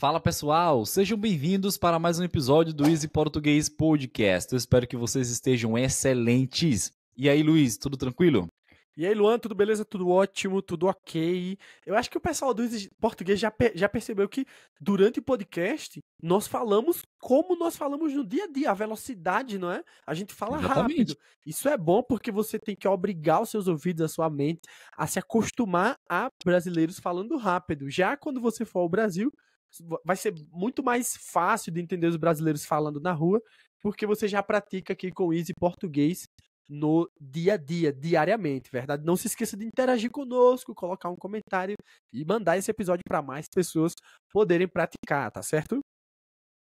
Fala pessoal, sejam bem-vindos para mais um episódio do Easy Português Podcast. Eu espero que vocês estejam excelentes. E aí, Luiz, tudo tranquilo? E aí, Luan, tudo beleza? Tudo ótimo, tudo ok. Eu acho que o pessoal do Easy Português já percebeu que durante o podcast nós falamos como nós falamos no dia a dia, a velocidade, não é? A gente fala Exatamente. rápido. Isso é bom porque você tem que obrigar os seus ouvidos, a sua mente, a se acostumar a brasileiros falando rápido. Já quando você for ao Brasil, vai ser muito mais fácil de entender os brasileiros falando na rua, porque você já pratica aqui com o Easy Português no dia a dia, diariamente, verdade? Não se esqueça de interagir conosco, colocar um comentário e mandar esse episódio para mais pessoas poderem praticar, tá certo?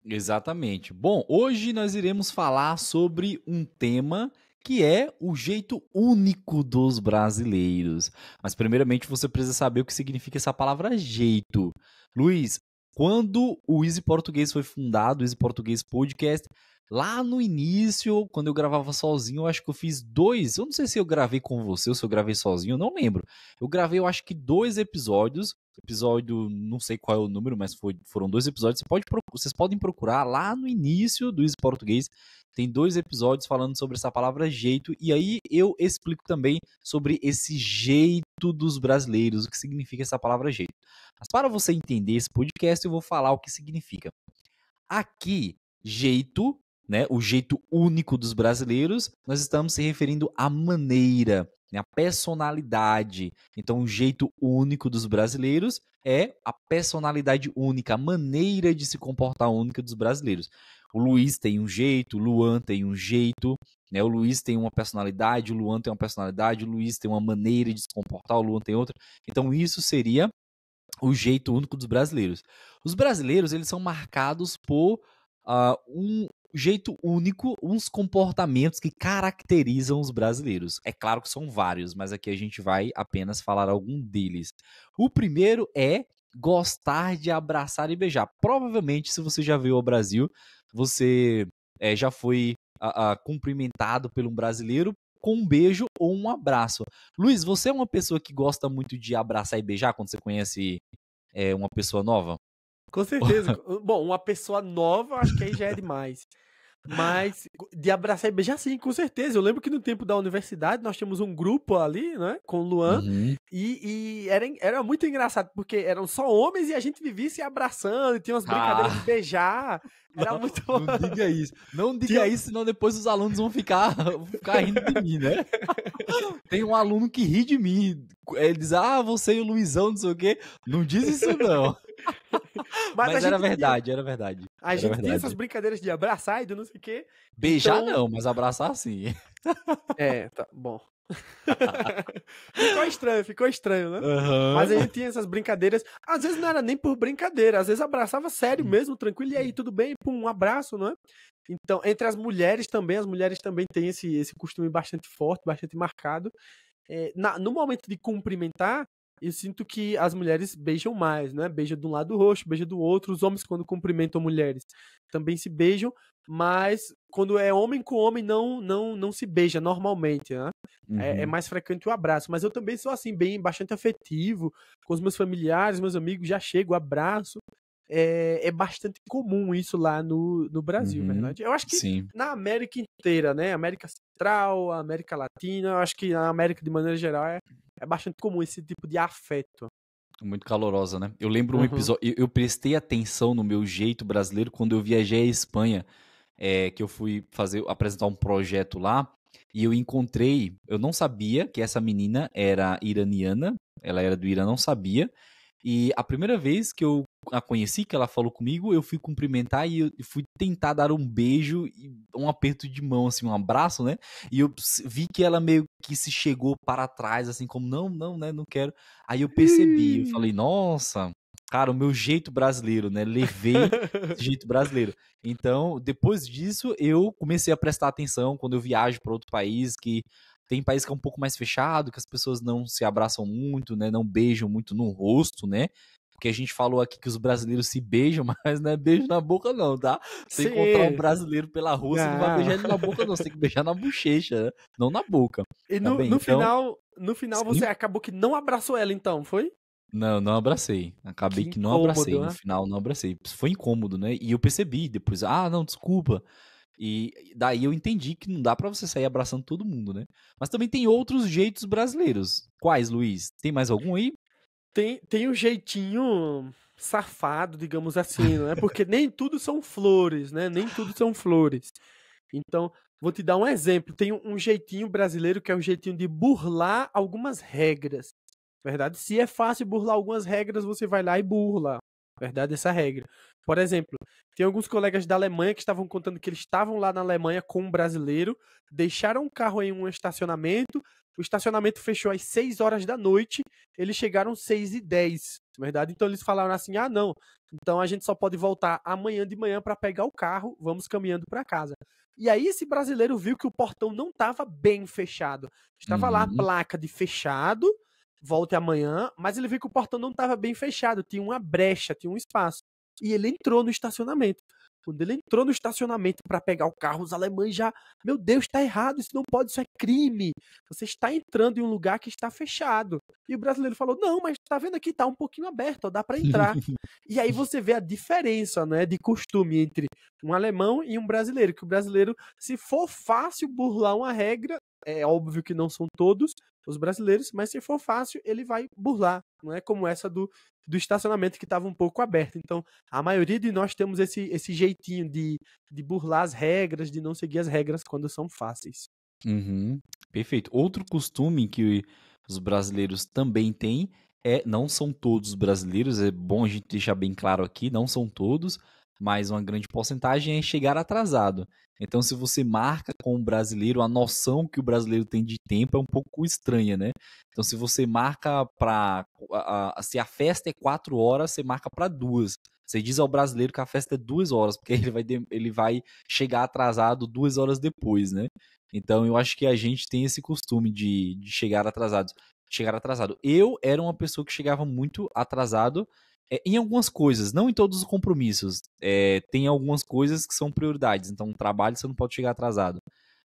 Exatamente. Bom, hoje nós iremos falar sobre um tema que é o jeito único dos brasileiros. Mas primeiramente você precisa saber o que significa essa palavra jeito. Luiz, quando o Easy Português foi fundado, o Easy Português Podcast, lá no início, quando eu gravava sozinho, eu acho que eu fiz dois. Eu não sei se eu gravei com você ou se eu gravei sozinho, eu não lembro. Eu gravei, eu acho que 2 episódios. Episódio, não sei qual é o número, mas foram 2 episódios. Vocês podem procurar lá no início do Easy Português. Tem 2 episódios falando sobre essa palavra jeito. E aí eu explico também sobre esse jeito dos brasileiros, o que significa essa palavra jeito. Mas para você entender esse podcast, eu vou falar o que significa. Aqui, jeito, né, o jeito único dos brasileiros, nós estamos se referindo à maneira, né, à personalidade. Então, o jeito único dos brasileiros é a personalidade única, a maneira de se comportar única dos brasileiros. O Luiz tem um jeito, o Luan tem um jeito, né, o Luiz tem uma personalidade, o Luan tem uma personalidade, o Luiz tem uma maneira de se comportar, o Luan tem outra. Então, isso seria o jeito único dos brasileiros. Os brasileiros, eles são marcados por um jeito único, uns comportamentos que caracterizam os brasileiros. É claro que são vários, mas aqui a gente vai apenas falar algum deles. O primeiro é gostar de abraçar e beijar. Provavelmente, se você já veio ao Brasil, você já foi cumprimentado por um brasileiro com um beijo ou um abraço. Luiz, você é uma pessoa que gosta muito de abraçar e beijar quando você conhece uma pessoa nova? Com certeza. Bom, uma pessoa nova, acho que aí já é demais. Mas de abraçar e beijar, sim, com certeza. Eu lembro que no tempo da universidade nós tínhamos um grupo ali, né, com o Luan, e era muito engraçado, porque eram só homens e a gente vivia se abraçando, e tinha umas brincadeiras de beijar. Era muito bom. Não diga isso. Não diga isso, senão depois os alunos vão ficar rindo de mim, né? Tem um aluno que ri de mim. Ele diz, você e o Luizão, não sei o quê. Não diz isso, não. Mas era verdade, era verdade. A gente tinha essas brincadeiras de abraçar e de não sei o quê. Beijar não, mas abraçar sim. Tá bom. Ficou estranho, né? Uhum. Mas a gente tinha essas brincadeiras. Às vezes não era nem por brincadeira, às vezes abraçava sério mesmo, tranquilo, e aí, tudo bem? Um abraço, não é? Então, entre as mulheres também têm esse costume bastante forte, bastante marcado. No momento de cumprimentar, eu sinto que as mulheres beijam mais, né? Beija de um lado do rosto, beija do outro. Os homens, quando cumprimentam mulheres, também se beijam, mas quando é homem com homem, não se beija normalmente, né? É mais frequente o abraço. Mas eu também sou assim, bastante afetivo com os meus familiares, meus amigos, já chego, abraço. É bastante comum isso lá no Brasil, verdade? Eu acho que sim, na América inteira, né? América Central, América Latina, eu acho que na América, de maneira geral, é bastante comum esse tipo de afeto. Muito calorosa, né? Eu lembro um episódio, eu prestei atenção no meu jeito brasileiro quando eu viajei à Espanha, que eu fui apresentar um projeto lá, e eu não sabia que essa menina era iraniana, ela era do Irã, não sabia, e a primeira vez que eu a conheci, que ela falou comigo, eu fui cumprimentar e eu fui tentar dar um beijo, um aperto de mão, assim, um abraço, né? E eu vi que ela meio que se chegou para trás, assim, como, não, né, não quero. Aí eu percebi, eu falei, nossa, cara, o meu jeito brasileiro, né? Levei esse jeito brasileiro. Então, depois disso, eu comecei a prestar atenção quando eu viajo para outro país, que tem país que é um pouco mais fechado, que as pessoas não se abraçam muito, né? Não beijam muito no rosto, né? Porque a gente falou aqui que os brasileiros se beijam, mas não é beijo na boca não, tá? Você encontrar um brasileiro pela rua, você não vai beijar ele na boca não, você tem que beijar na bochecha, né? Não na boca. E tá bem? no final você acabou que não abraçou ela então, foi? Não, não abracei. Acabei Que que não abracei. incômodo, No né? final, não abracei. Foi incômodo, né? E eu percebi depois, não, desculpa. E daí eu entendi que não dá pra você sair abraçando todo mundo, né? Mas também tem outros jeitos brasileiros. Quais, Luiz? Tem mais algum aí? Tem um jeitinho safado, digamos assim, não é? Porque nem tudo são flores, né? Nem tudo são flores. Então, vou te dar um exemplo. Tem um jeitinho brasileiro que é um jeitinho de burlar algumas regras. Verdade? Se é fácil burlar algumas regras, você vai lá e burla. Verdade? Essa regra. Por exemplo, tem alguns colegas da Alemanha que estavam contando que eles estavam lá na Alemanha com um brasileiro, deixaram o carro em um estacionamento, o estacionamento fechou às 6 horas da noite, eles chegaram 6h10, verdade? Então eles falaram assim: ah, não, então a gente só pode voltar amanhã de manhã para pegar o carro, vamos caminhando para casa. E aí esse brasileiro viu que o portão não estava bem fechado. Estava lá a Uhum. placa de fechado, volte amanhã, mas ele viu que o portão não estava bem fechado, tinha uma brecha, tinha um espaço. E ele entrou no estacionamento. Quando ele entrou no estacionamento para pegar o carro, os alemães já, meu Deus, está errado, isso não pode, isso é crime. Você está entrando em um lugar que está fechado. E o brasileiro falou: não, mas tá vendo aqui, tá um pouquinho aberto, ó, dá para entrar. E aí você vê a diferença, né, de costume entre um alemão e um brasileiro. Que o brasileiro, se for fácil burlar uma regra, é óbvio que não são todos os brasileiros, mas se for fácil, ele vai burlar. Não é como essa do estacionamento que estava um pouco aberto. Então, a maioria de nós temos esse jeitinho de burlar as regras, de não seguir as regras quando são fáceis. Uhum. Perfeito. Outro costume que os brasileiros também têm não são todos os brasileiros, é bom a gente deixar bem claro aqui, não são todos, mas uma grande porcentagem é chegar atrasado. Então, se você marca com um brasileiro, a noção que o brasileiro tem de tempo é um pouco estranha, né? Então, se você marca se a festa é 4 horas, você marca para 2. Você diz ao brasileiro que a festa é 2 horas, porque ele vai chegar atrasado 2 horas depois, né? Então eu acho que a gente tem esse costume de chegar atrasado. Chegar atrasado. Eu era uma pessoa que chegava muito atrasado em algumas coisas, não em todos os compromissos. Tem algumas coisas que são prioridades. Então, no trabalho você não pode chegar atrasado.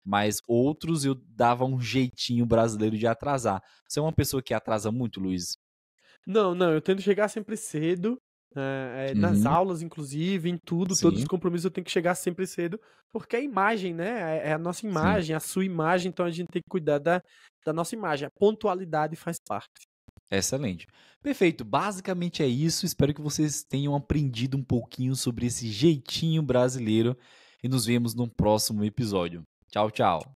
Mas outros eu dava um jeitinho brasileiro de atrasar. Você é uma pessoa que atrasa muito, Luiz? Não, não, eu tento chegar sempre cedo, nas Uhum, aulas, inclusive, em tudo, todos os sim, compromissos eu tenho que chegar sempre cedo, porque é a imagem, né? É a nossa sim. imagem, a sua imagem, então a gente tem que cuidar da nossa imagem. A pontualidade faz parte. Excelente. Perfeito. Basicamente é isso. Espero que vocês tenham aprendido um pouquinho sobre esse jeitinho brasileiro e nos vemos no próximo episódio. Tchau, tchau.